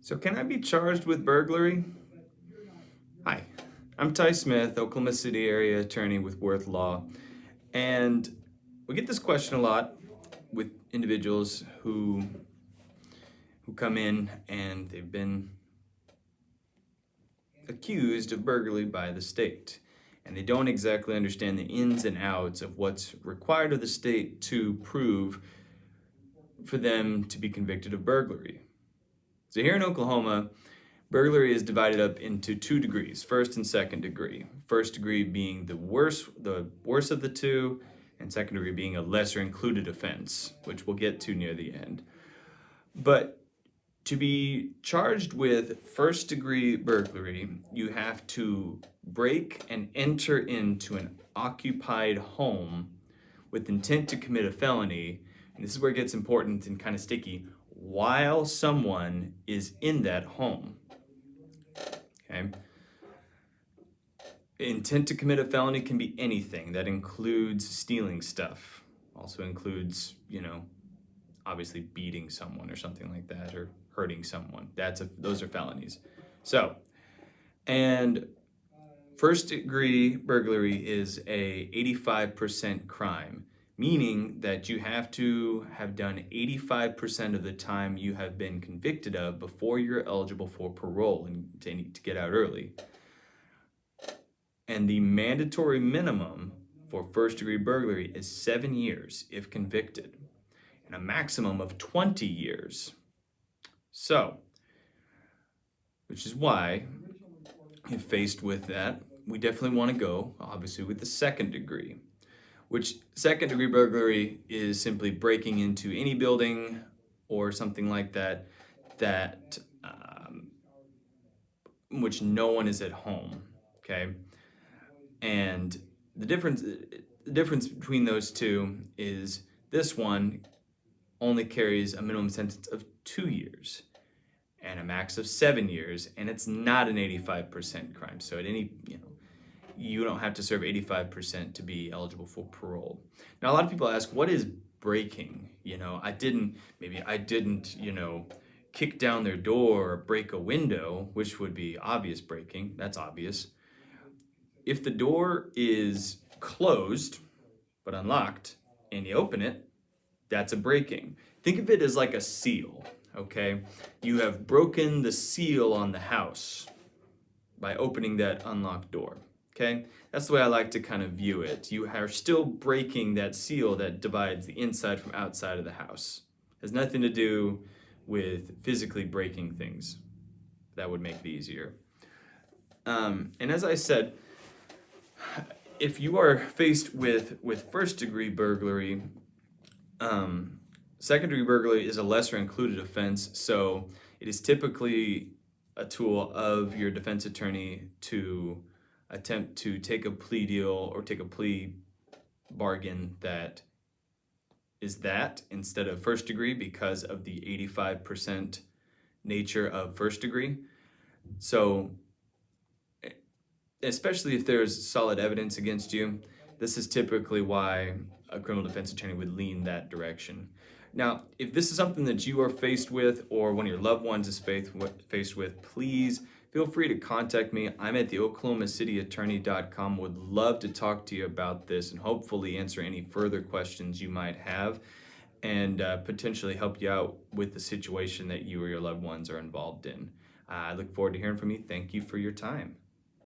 So can I be charged with burglary? Hi, I'm Ty Smith, Oklahoma City area attorney with Worth Law. And we get this question a lot with individuals who come in and they've been accused of burglary by the state. And they don't exactly understand the ins and outs of what's required of the state to prove for them to be convicted of burglary. So here in Oklahoma, burglary is divided up into 2 degrees, first and second degree. First degree being the worst of the two, and second degree being a lesser included offense, which we'll get to near the end. But to be charged with first degree burglary, you have to break and enter into an occupied home with intent to commit a felony. And this is where it gets important and kind of sticky, while someone is in that home. Okay. Intent to commit a felony can be anything. That includes stealing stuff. Also includes, obviously beating someone or something like that, or hurting someone. Those are felonies. So, and first degree burglary is a 85% crime, meaning that you have to have done 85% of the time you have been convicted of before you're eligible for parole and to get out early. And the mandatory minimum for first degree burglary is 7 years if convicted, and a maximum of 20 years. So, which is why, if faced with that, we definitely want to go, obviously, with the second degree, which second degree burglary is simply breaking into any building or something like that, which no one is at home, okay? And the difference between those two is this one only carries a minimum sentence of 2 years and a max of 7 years, and it's not an 85% crime. So at any, you don't have to serve 85% to be eligible for parole. Now, a lot of people ask, what is breaking? I didn't, kick down their door or break a window, which would be obvious breaking. That's obvious. If the door is closed but unlocked and you open it, that's a breaking. Think of it as like a seal, okay? You have broken the seal on the house by opening that unlocked door, okay? That's the way I like to kind of view it. You are still breaking that seal that divides the inside from outside of the house. It has nothing to do with physically breaking things. That would make it easier. And as I said, if you are faced with first degree burglary, second degree burglary is a lesser included offense, so it is typically a tool of your defense attorney to attempt to take a plea deal or take a plea bargain that is that instead of first degree because of the 85% nature of first degree. So especially if there's solid evidence against you, this is typically why a criminal defense attorney would lean that direction. Now, if this is something that you are faced with or one of your loved ones is faced with, please feel free to contact me. I'm at the oklahomacityattorney.com. Would love to talk to you about this and hopefully answer any further questions you might have and potentially help you out with the situation that you or your loved ones are involved in. I look forward to hearing from you. Thank you for your time.